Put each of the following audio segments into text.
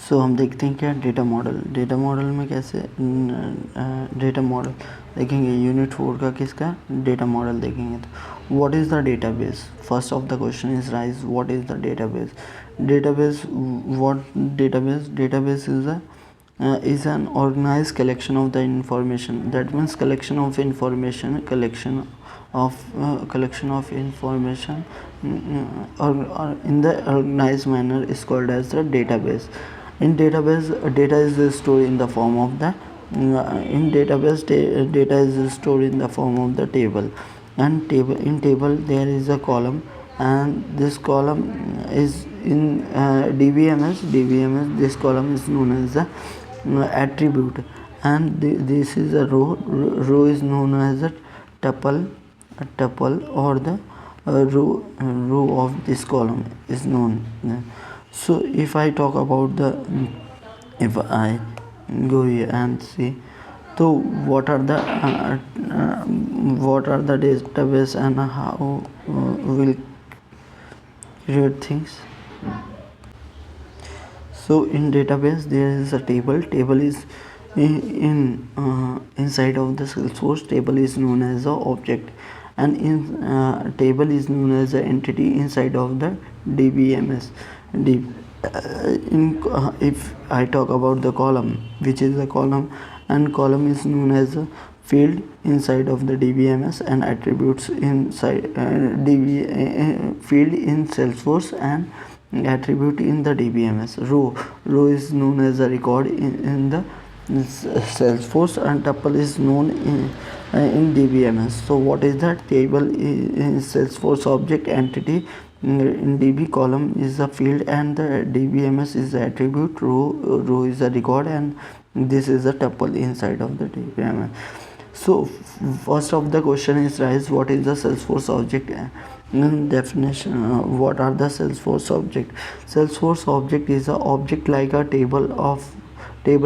सो हम देखते हैं क्या डेटा मॉडल में कैसे डेटा मॉडल देखेंगे। यूनिट 4 का किसका डेटा मॉडल देखेंगे। तो what is the database, first of the question is rise what is the database. Database is an organized collection of the information. That means collection of information or in the organized manner is called as the database. In database, data is stored in the form of the data is stored in the form of the table. And in table there is a column, and this column is in DBMS. This column is known as the attribute, and this is a row is known as a tuple or the row of this column is known. So if I talk about if I go here and see, so what are the database and how will create things. So in database there is a table is inside of the Salesforce. Table is known as a object, and in table is known as an entity inside of the DBMS. If I talk about the column, which is a column, and column is known as a field inside of the DBMS, and attributes inside field in Salesforce, and attribute in the DBMS. Row is known as a record in the Salesforce, and tuple is known in DBMS. So what is that? Table is Salesforce object, entity in DB, column is a field, and the DBMS is the attribute. Row is a record, and this is a tuple inside of the DBMS. So first of the question is rise, what is the Salesforce object? Definition, what are the Salesforce object? Salesforce object is a object like a table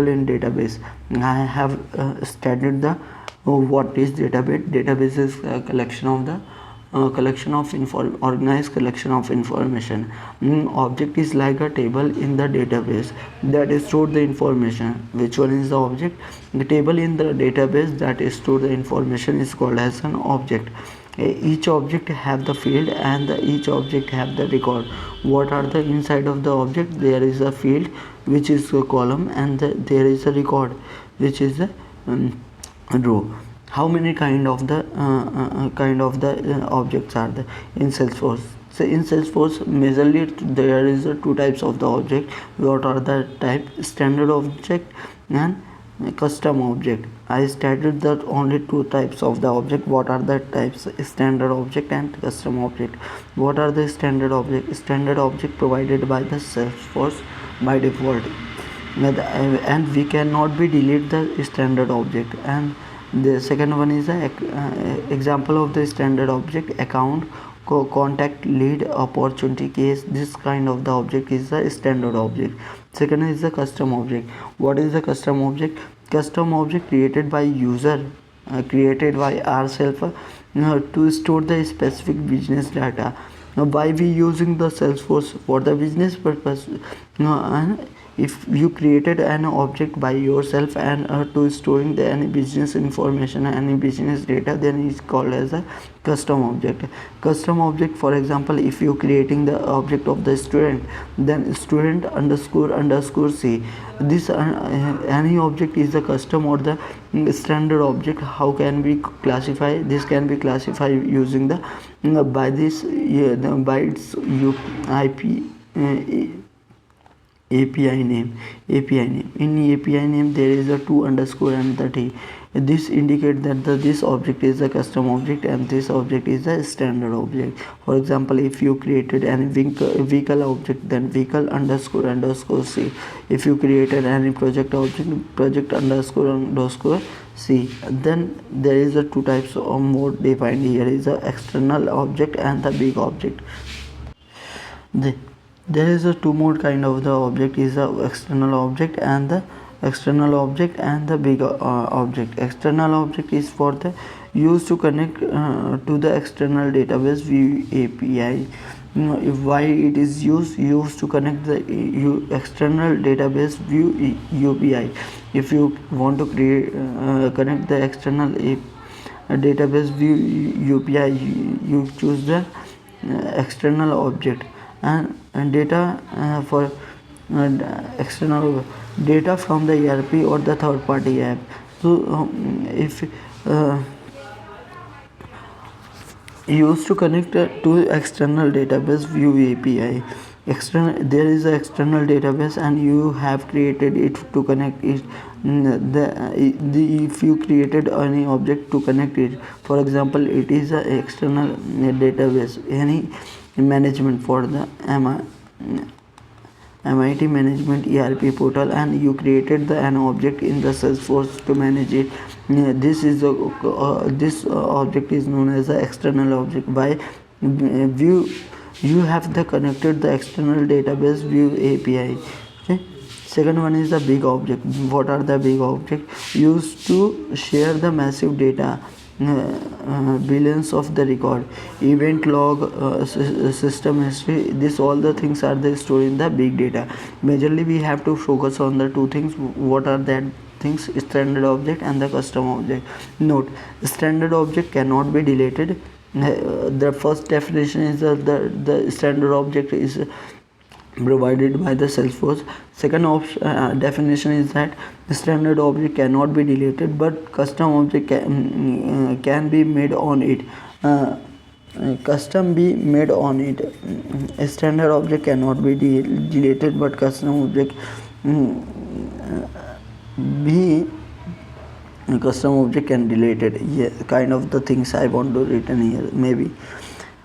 in database. I have studied the what is database. Database is a collection of the organized collection of information. Object is like a table in the database that is stored the information. Which one is the object? The table in the database that is stored the information is called as an object. Each object have the field, and each object have the record. What are the inside of the object? There is a field which is a column, and there is a record which is a row. How many kind of the objects are there in Salesforce? So in Salesforce majorly there is two types of the object. What are the type? Standard object and custom object. I stated that only two types of the object. What are the types? Standard object and custom object. What are the standard object? Standard object provided by the Salesforce by default, and we cannot be delete the standard object. And the second one is a example of the standard object: account, contact, lead, opportunity, case. This kind of the object is the standard object. Second is the custom object. What is the custom object? Custom object created by user, created by ourselves to store the specific business data. Now by we using the Salesforce for the business purpose, and if you created an object by yourself and to storing the any business information, any business data, then it's called as a custom object. Custom object, for example, if you creating the object of the student, then student underscore C. This any object is the custom or the standard object. How can we classify? This can be classified using the by this by its API name. In API name there is a 2 underscore and 30. This indicate that this object is a custom object and this object is a standard object. For example, if you created any vehicle object, then vehicle underscore C. If you created any project object, project underscore C. Then there is a two types of mode defined here is a external object and the big object. There is a two more kind of the object is the external object and the big object. External object is for the used to connect to the external database via API. why it is used to connect the external database view UPI. If you want to create connect the external database view UPI, you choose the external object, and data for external data from the ERP or the third party app. So if used to connect to external database view API. There is an external database and you have created it to connect it. If you created any object to connect it, for example, it is an external database, any management for the MIT management ERP portal, and you created an object in the Salesforce to manage it. This object is known as the external object. By view, you have connected the external database view API. Okay. Second one is the big object. What are the big objects? Used to share the massive data, billions of the record, event log, system history. This all the things are stored in the big data. Majorly we have to focus on the two things. What are that things? Standard object and the custom object. Note, standard object cannot be deleted. The first definition is the standard object is provided by the Salesforce. Second definition is that the standard object cannot be deleted, but custom object can be made on it. Custom be made on it. A standard object cannot be deleted, but custom object custom object can delete it. Yeah, kind of the things I want to written here. Maybe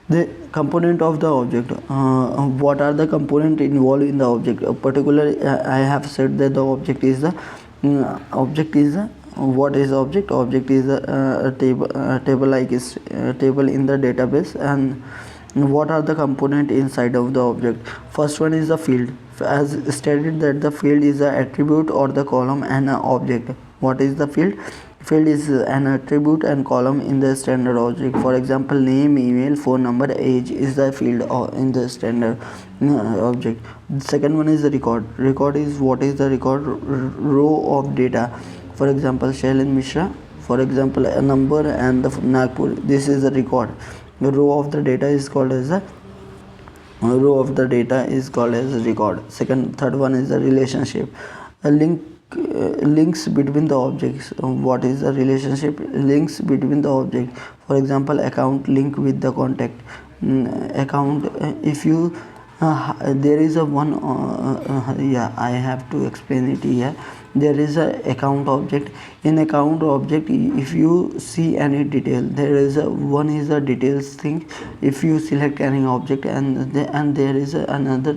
the component of the object. What are the component involved in the object? Particularly, I have said that the object is the what is object? Object is a table like is table in the database. And what are the component inside of the object? First one is the field. As stated that the field is an attribute or the column and an object. What is the field? Field is an attribute and column in the standard object. For example, name, email, phone number, age is the field in the standard object. The second one is the record. Record is what is the record? Row of data. For example, Shailen Mishra. For example, a number and the Nagpur. This is the record. The row of the data is called as a record. Third one is the relationship. A links between the objects. What is the relationship? Links between the object. For example, account link with the contact. Account, if you there is a one I have to explain it here. There is a account object. In account object, if you see any detail, there is one is a details thing. If you select any object and there is another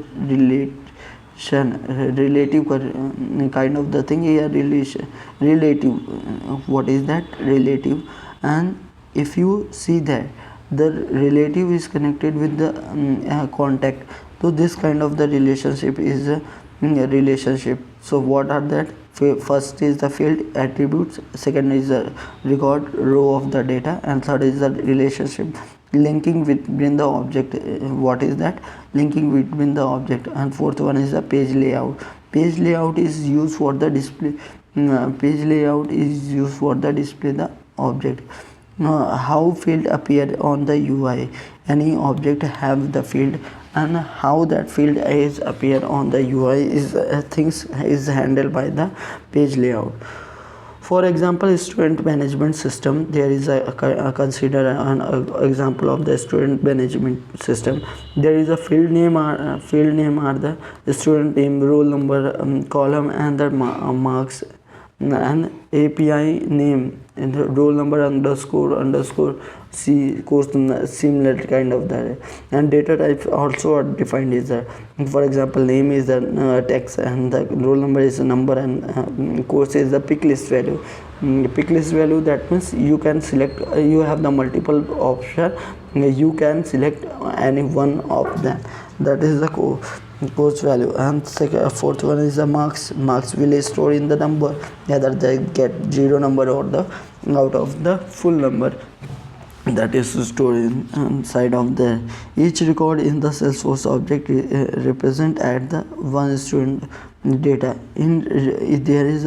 relative kind of the thing here, relative. What is that? Relative. And if you see that the relative is connected with the contact, so this kind of the relationship is a relationship. So what are that? First is the field attributes, second is the record row of the data, and third is the relationship linking between the object. What is that? Linking between the object. And fourth one is the page layout. Page layout is used for the display. The object. How field appear on the UI? Any object have the field, and how that field is appear on the UI is things is handled by the page layout. For example, student management system. There is consider an example of the student management system. There is a field name are the student name, roll number, column, and the marks, and API name and the roll number underscore C course similar kind of that. And data types also are defined is there. For example, name is the text, and the roll number is the number, and course is the pick list value. Pick list value, that means you can select, you have the multiple option, you can select any one of them. That is the course value. And fourth one is the marks will store in the number, either they get 0 number or the out of the full number. that is stored inside of the each record in the Salesforce object represent at the one student data in there is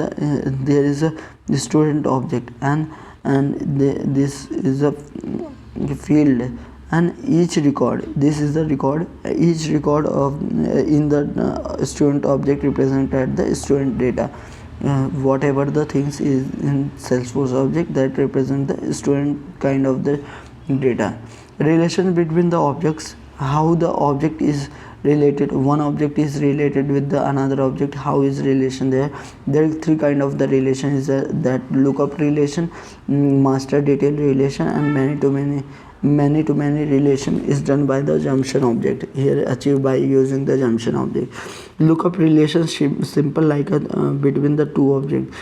a student object, this is a field, and each record, this is the record, each record of in the student object represent at the student data. Whatever the things is in Salesforce object that represent the student kind of the data. Relation between the objects, how the object is related, one object is related with the another object, how is relation there. There are three kind of the relation is that lookup relation, master detail relation, and many to many relation is done by the junction object, here achieved by using the junction object. Lookup relationship simple like between the two objects,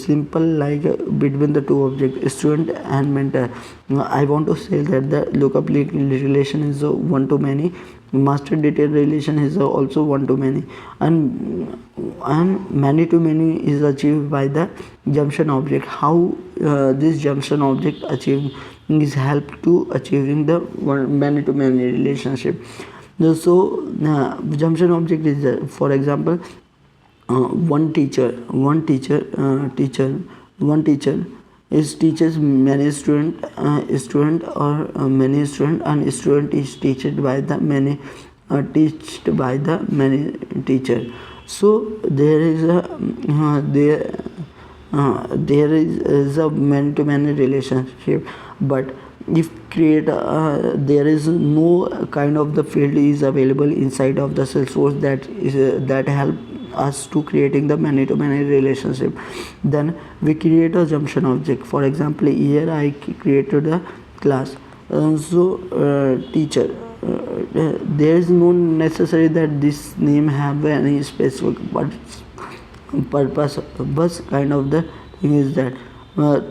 simple like between the two objects, student and mentor. I want to say that the lookup relation is one to many, master detail relation is also one to many, and many to many is achieved by the junction object. How this junction object achieved is help to achieving the many to many relationship. So junction object is for example one teacher is teaches many student or many student, and student is taught by the many teached by the many teacher. So there is a man to man relationship, but if create there is no kind of the field is available inside of the Salesforce that help us to creating the many to many relationship, then we create a junction object. For example, here I created a class, teacher. There is no necessary that this name have any specific purpose, but kind of the thing is that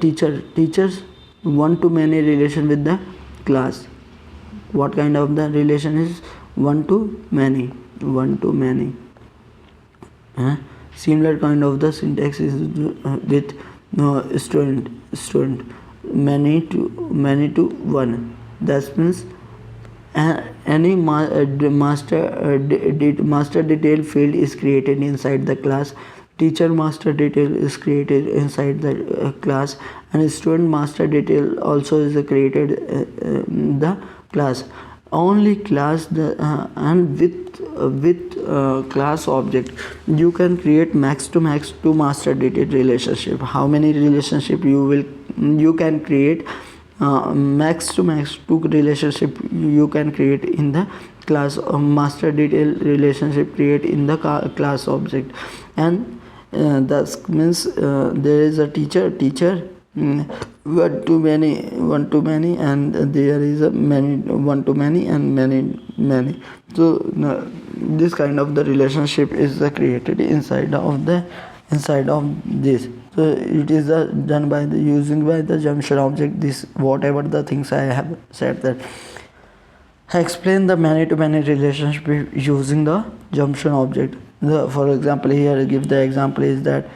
teachers one to many relation with the class. What kind of the relation is one to many? Similar kind of the syntax is with student many to one. That means any master detail field is created inside the class, teacher master detail is created inside the class, and student master detail also is created the class. Only class and with class object you can create max to master detail relationship. How many relationship you can create? Max to two relationship you can create in the class. Master detail relationship create in the class object, and that means there is a teacher one to many, and there is a many one to many and many. So this kind of the relationship is created inside of this. So it is done by the using by the junction object. This whatever the things I have said, that I explain the many to many relationship using the junction object. For example, here I give the example is that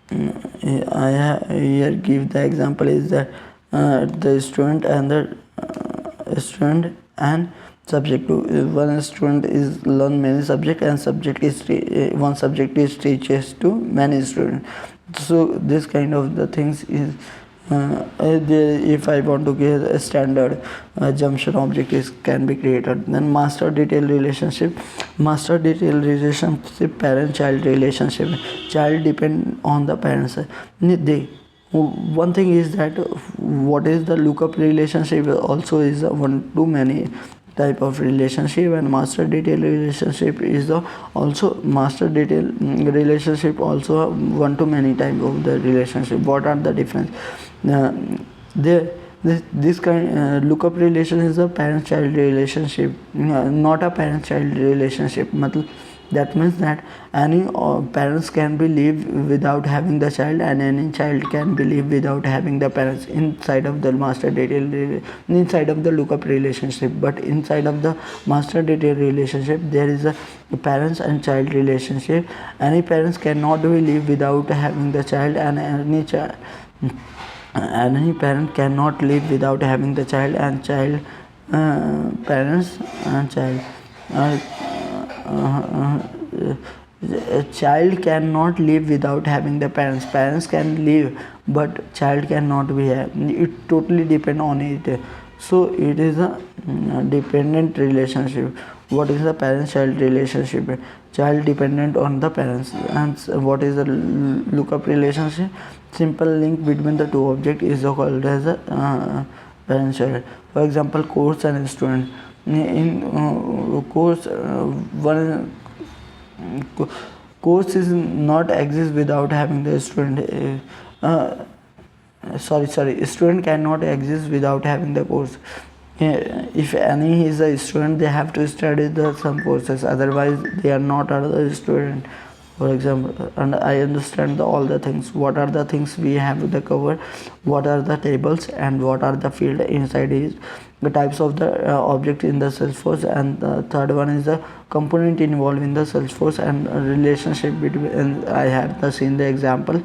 here give the example is that the student and the student and subject. One student is learn many subject, and subject is one subject is teaches to many students. So this kind of the things is if I want to get a standard junction object is can be created. Then master detail relationship parent child relationship. Child depend on the parents. They one thing is that what is the lookup relationship also is one to many type of relationship, and master detail relationship is the also master detail relationship also one to many type of the relationship. What are the difference? This kind lookup relation is a parent child relationship, not a parent child relationship. That means that any parents can be live without having the child, and any child can be live without having the parents inside of the master detail inside of the lookup relationship. But inside of the master detail relationship there is a parents and child relationship. Any parents cannot be live without having the child, and any parent cannot live without having the child, and child parents and child uh, a child cannot live without having the parents can live, but child cannot be it totally depend on it. So it is a dependent relationship. What is the parent child relationship? Child dependent on the parents. And what is the lookup relationship? Simple link between the two objects is called as a parent child. For example, course and student. In course, one course is not exist without having the student. Sorry, student cannot exist without having the course. If any is a student, they have to study some courses, otherwise they are not a student. For example, and I understand all the things. What are the things we have to cover? What are the tables and what are the field inside is the types of the object in the Salesforce, and the third one is the component involved in the Salesforce and relationship between. And I had seen the example,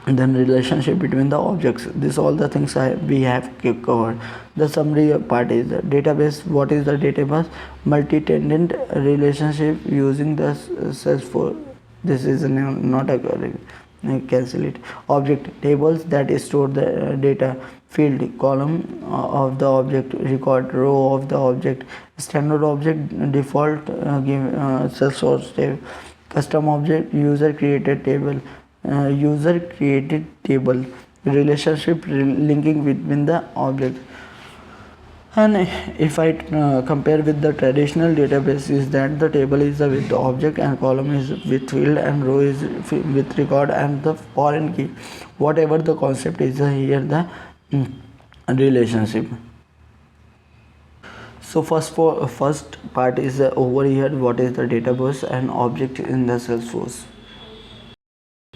and then relationship between the objects. This all the things we have covered. The summary part is the database. What is the database? Multi-tenant relationship using the Salesforce. This is not a cancel it. Object tables that store the data. Field column of the object. Record row of the object. Standard object default give Salesforce table. Custom object user created table. User created table. Relationship linking between the object. And if I compare with the traditional database, is that the table is with the object and column is with field and row is with record and the foreign key. Whatever the concept is here, the relationship. So first part is over here. What is the database and object in the Salesforce?